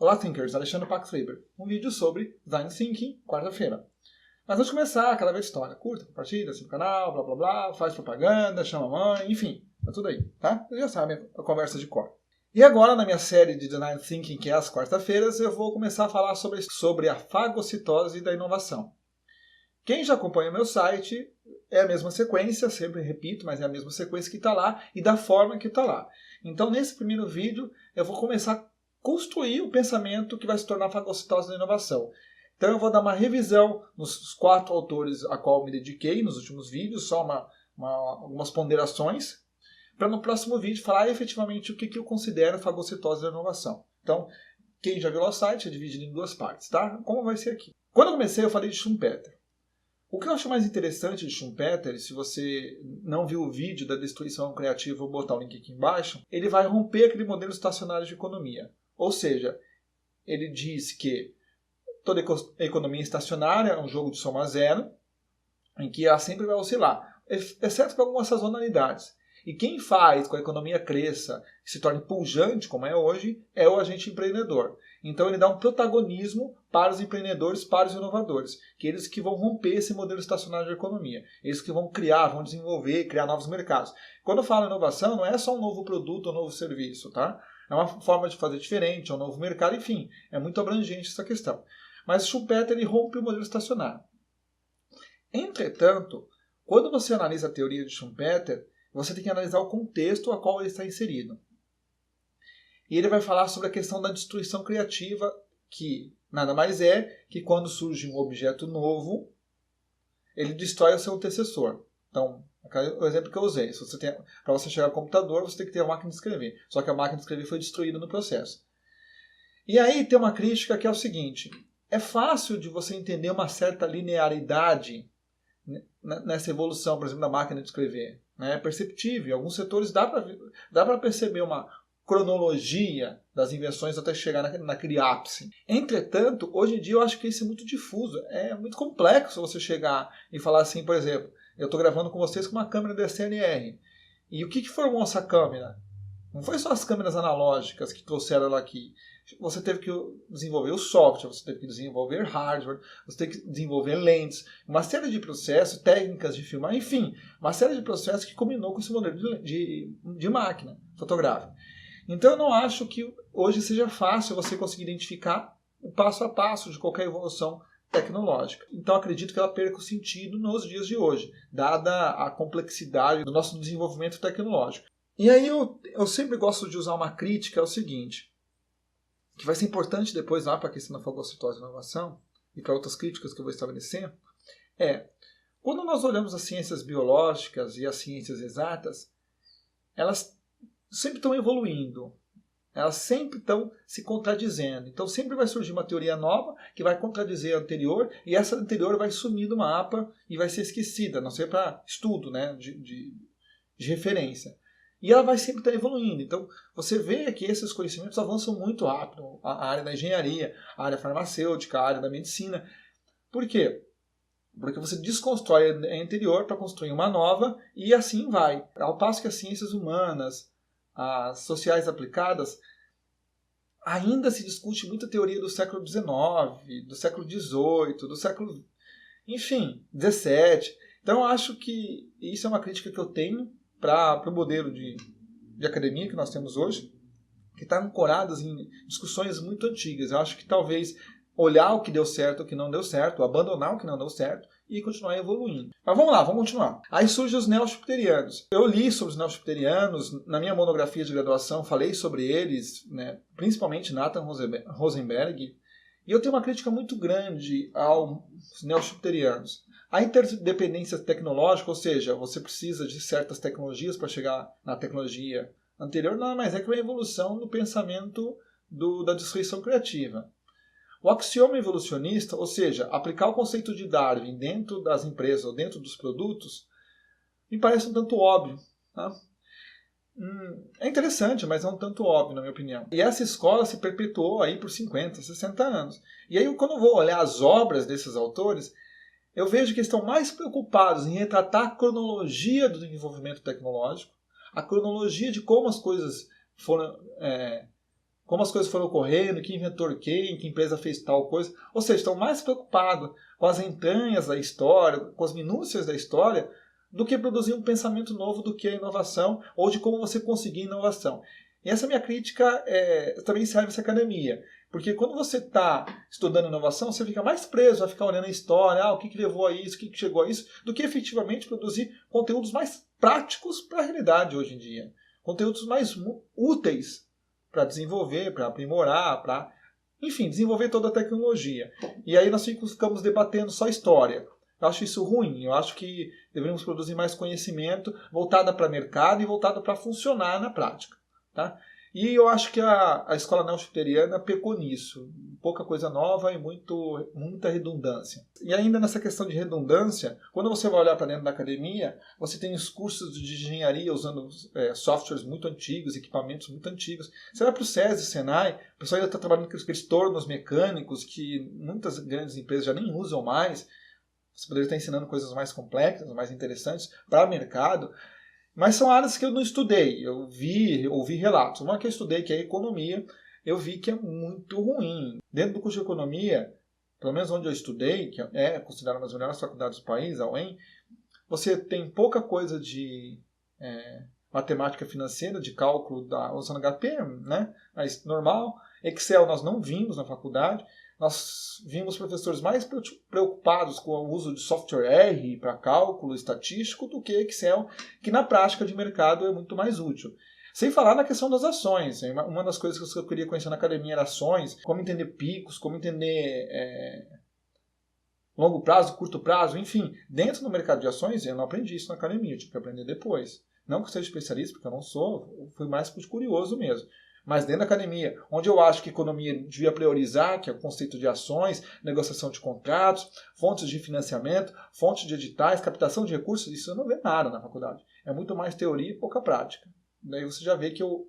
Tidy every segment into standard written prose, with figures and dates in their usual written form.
Olá Thinkers, Alexandre Pax Weber. Um vídeo sobre Design Thinking, quarta-feira. Mas antes de começar, aquela velha história. Curta, compartilha, assina o canal, blá blá blá, faz propaganda, chama a mãe, enfim, tá tudo aí, tá? Vocês já sabem a conversa de cor. E agora, na minha série de Design Thinking, que é as quarta-feiras, eu vou começar a falar sobre a fagocitose da inovação. Quem já acompanha o meu site, é a mesma sequência, sempre repito, mas é a mesma sequência que está lá e da forma que está lá. Então, nesse primeiro vídeo, eu vou começar a construir o pensamento que vai se tornar a fagocitose da inovação. Então, eu vou dar uma revisão nos 4 autores a qual me dediquei nos últimos vídeos, só algumas ponderações, para no próximo vídeo falar efetivamente o que eu considero fagocitose da inovação. Então, quem já viu o site é dividido em 2 partes, tá? Como vai ser aqui? Quando eu comecei, eu falei de Schumpeter. O que eu acho mais interessante de Schumpeter, se você não viu o vídeo da destruição criativa, vou botar o link aqui embaixo, ele vai romper aquele modelo estacionário de economia. Ou seja, ele diz que toda economia estacionária é um jogo de soma zero, em que ela sempre vai oscilar, exceto por algumas sazonalidades. E quem faz com que a economia cresça e se torne pujante, como é hoje, é o agente empreendedor. Então ele dá um protagonismo para os empreendedores, para os inovadores, que eles que vão romper esse modelo estacionário de economia. Eles que vão criar, vão desenvolver, criar novos mercados. Quando eu falo inovação, não é só um novo produto ou um novo serviço, tá? É uma forma de fazer diferente, é um novo mercado, enfim, é muito abrangente essa questão. Mas Schumpeter ele rompe o modelo estacionário. Entretanto, quando você analisa a teoria de Schumpeter, você tem que analisar o contexto a qual ele está inserido. E ele vai falar sobre a questão da destruição criativa, que nada mais é que quando surge um objeto novo, ele destrói o seu antecessor. Então, o exemplo que eu usei, para você chegar ao computador, você tem que ter a máquina de escrever. Só que a máquina de escrever foi destruída no processo. E aí tem uma crítica que é o seguinte: é fácil de você entender uma certa linearidade nessa evolução, por exemplo, da máquina de escrever. É perceptível. Em alguns setores dá para perceber uma cronologia das invenções até chegar naquele ápice. Entretanto, hoje em dia eu acho que isso é muito difuso. É muito complexo você chegar e falar assim, por exemplo, eu estou gravando com vocês com uma câmera DSLR. E o que formou essa câmera? Não foi só as câmeras analógicas que trouxeram ela aqui. Você teve que desenvolver o software, você teve que desenvolver hardware, você teve que desenvolver lentes, uma série de processos, técnicas de filmar, enfim, uma série de processos que combinou com esse modelo de máquina fotográfica. Então eu não acho que hoje seja fácil você conseguir identificar o passo a passo de qualquer evolução tecnológica. Então acredito que ela perca o sentido nos dias de hoje, dada a complexidade do nosso desenvolvimento tecnológico. E aí eu sempre gosto de usar uma crítica, é o seguinte, que vai ser importante depois lá para a questão da fagocitose da inovação e para outras críticas que eu vou estabelecer, quando nós olhamos as ciências biológicas e as ciências exatas, elas sempre estão evoluindo, elas sempre estão se contradizendo. Então sempre vai surgir uma teoria nova que vai contradizer a anterior e essa anterior vai sumir do mapa e vai ser esquecida, a não ser para estudo, né, de referência. E ela vai sempre estar evoluindo. Então, você vê que esses conhecimentos avançam muito rápido. A área da engenharia, a área farmacêutica, a área da medicina. Por quê? Porque você desconstrói a anterior para construir uma nova e assim vai. Ao passo que as ciências humanas, as sociais aplicadas, ainda se discute muita teoria do século XIX, do século XVIII, do século, enfim, XVII. Então, eu acho que isso é uma crítica que eu tenho para o modelo de academia que nós temos hoje, que está ancorado em discussões muito antigas. Eu acho que talvez olhar o que deu certo, o que não deu certo, abandonar o que não deu certo e continuar evoluindo. Mas vamos lá, vamos continuar. Aí surgem os neo-schumpeterianos. Eu li sobre os neo-schumpeterianos, na minha monografia de graduação falei sobre eles, né, principalmente Nathan Rosenberg, e eu tenho uma crítica muito grande aos neo-schumpeterianos. A interdependência tecnológica, ou seja, você precisa de certas tecnologias para chegar na tecnologia anterior, não, mas é que é uma evolução no pensamento da destruição criativa. O axioma evolucionista, ou seja, aplicar o conceito de Darwin dentro das empresas ou dentro dos produtos, me parece um tanto óbvio. Tá? É interessante, mas é um tanto óbvio, na minha opinião. E essa escola se perpetuou aí por 50, 60 anos. E aí, quando eu vou olhar as obras desses autores, eu vejo que estão mais preocupados em retratar a cronologia do desenvolvimento tecnológico, a cronologia de como as coisas foram como as coisas foram ocorrendo, que inventor quem, que empresa fez tal coisa. Ou seja, estão mais preocupados com as entranhas da história, com as minúcias da história, do que produzir um pensamento novo do que a inovação, ou de como você conseguir inovação. E essa minha crítica também serve essa academia. Porque quando você está estudando inovação, você fica mais preso a ficar olhando a história, o que levou a isso, o que chegou a isso, do que efetivamente produzir conteúdos mais práticos para a realidade hoje em dia. Conteúdos mais úteis para desenvolver, para aprimorar, para, enfim, desenvolver toda a tecnologia. E aí nós ficamos debatendo só história. Eu acho isso ruim. Eu acho que deveríamos produzir mais conhecimento voltado para mercado e voltado para funcionar na prática. Tá? E eu acho que a escola neo-schutteriana pecou nisso. Pouca coisa nova e muita redundância. E ainda nessa questão de redundância, quando você vai olhar para dentro da academia, você tem os cursos de engenharia usando softwares muito antigos, equipamentos muito antigos. Você vai para o SESI, Senai, o pessoal ainda está trabalhando com aqueles tornos mecânicos que muitas grandes empresas já nem usam mais. Você poderia estar ensinando coisas mais complexas, mais interessantes para o mercado. Mas são áreas que eu não estudei, eu ouvi relatos. Uma que eu estudei, que é a economia, eu vi que é muito ruim. Dentro do curso de economia, pelo menos onde eu estudei, que é considerada uma das melhores faculdades do país, a UEM, você tem pouca coisa de matemática financeira, de cálculo usando HP, né? Mas normal. Excel nós não vimos na faculdade. Nós vimos professores mais preocupados com o uso de software R para cálculo estatístico do que Excel, que na prática de mercado é muito mais útil. Sem falar na questão das ações. Uma das coisas que eu queria conhecer na academia era ações, como entender picos, como entender longo prazo, curto prazo, enfim. Dentro do mercado de ações, eu não aprendi isso na academia, eu tive que aprender depois. Não que eu seja especialista, porque eu não sou, eu fui mais curioso mesmo. Mas dentro da academia, onde eu acho que a economia devia priorizar, que é o conceito de ações, negociação de contratos, fontes de financiamento, fontes de editais, captação de recursos, isso eu não vê nada na faculdade. É muito mais teoria e pouca prática. Daí você já vê que eu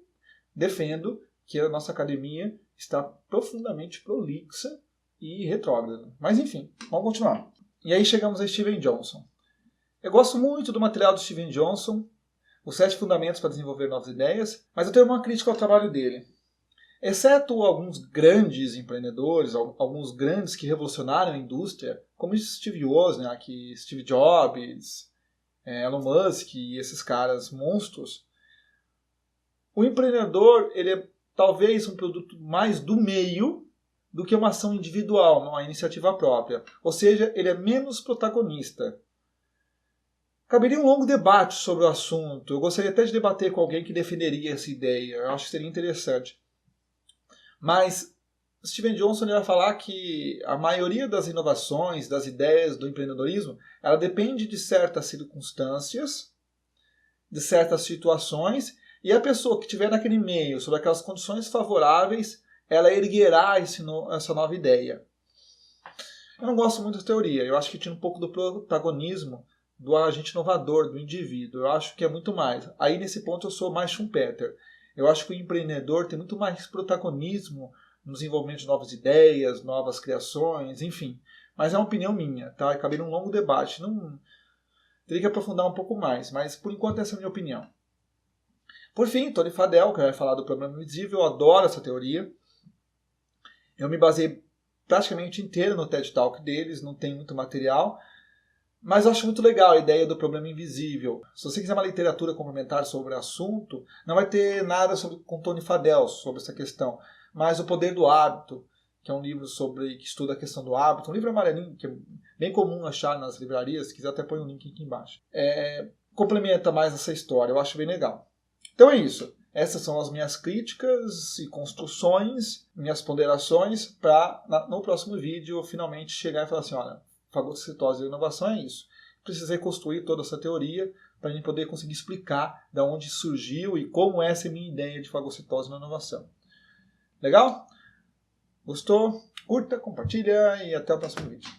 defendo que a nossa academia está profundamente prolixa e retrógrada. Mas enfim, vamos continuar. E aí chegamos a Steven Johnson. Eu gosto muito do material do Steven Johnson, os 7 fundamentos para desenvolver novas ideias, mas eu tenho uma crítica ao trabalho dele. Exceto alguns grandes empreendedores, alguns grandes que revolucionaram a indústria, como Steve Wozniak, Steve Jobs, Elon Musk e esses caras monstros, o empreendedor ele é talvez um produto mais do meio do que uma ação individual, uma iniciativa própria. Ou seja, ele é menos protagonista. Caberia um longo debate sobre o assunto. Eu gostaria até de debater com alguém que defenderia essa ideia. Eu acho que seria interessante. Mas Steven Johnson vai falar que a maioria das inovações, das ideias do empreendedorismo, ela depende de certas circunstâncias, de certas situações, e a pessoa que estiver naquele meio, sob aquelas condições favoráveis, ela erguerá essa nova ideia. Eu não gosto muito da teoria. Eu acho que tinha um pouco do protagonismo do agente inovador, do indivíduo. Eu acho que é muito mais. Aí, nesse ponto, eu sou mais Schumpeter. Eu acho que o empreendedor tem muito mais protagonismo no desenvolvimento de novas ideias, novas criações, enfim. Mas é uma opinião minha, tá? Acabei num longo debate. Não teria que aprofundar um pouco mais, mas por enquanto essa é a minha opinião. Por fim, Tony Fadell, que vai falar do problema invisível. Eu adoro essa teoria. Eu me baseei praticamente inteiro no TED Talk deles, não tem muito material. Mas eu acho muito legal a ideia do problema invisível. Se você quiser uma literatura complementar sobre o assunto, não vai ter nada com Tony Fadell sobre essa questão. Mas O Poder do Hábito, que é um livro que estuda a questão do hábito, um livro amarelinho, que é bem comum achar nas livrarias, se quiser até põe um link aqui embaixo. Complementa mais essa história, eu acho bem legal. Então é isso. Essas são as minhas críticas e construções, minhas ponderações, para no próximo vídeo eu finalmente chegar e falar assim, olha, fagocitose e inovação é isso. Precisei construir toda essa teoria para a gente poder conseguir explicar de onde surgiu e como essa é a minha ideia de fagocitose na inovação. Legal? Gostou? Curta, compartilha e até o próximo vídeo.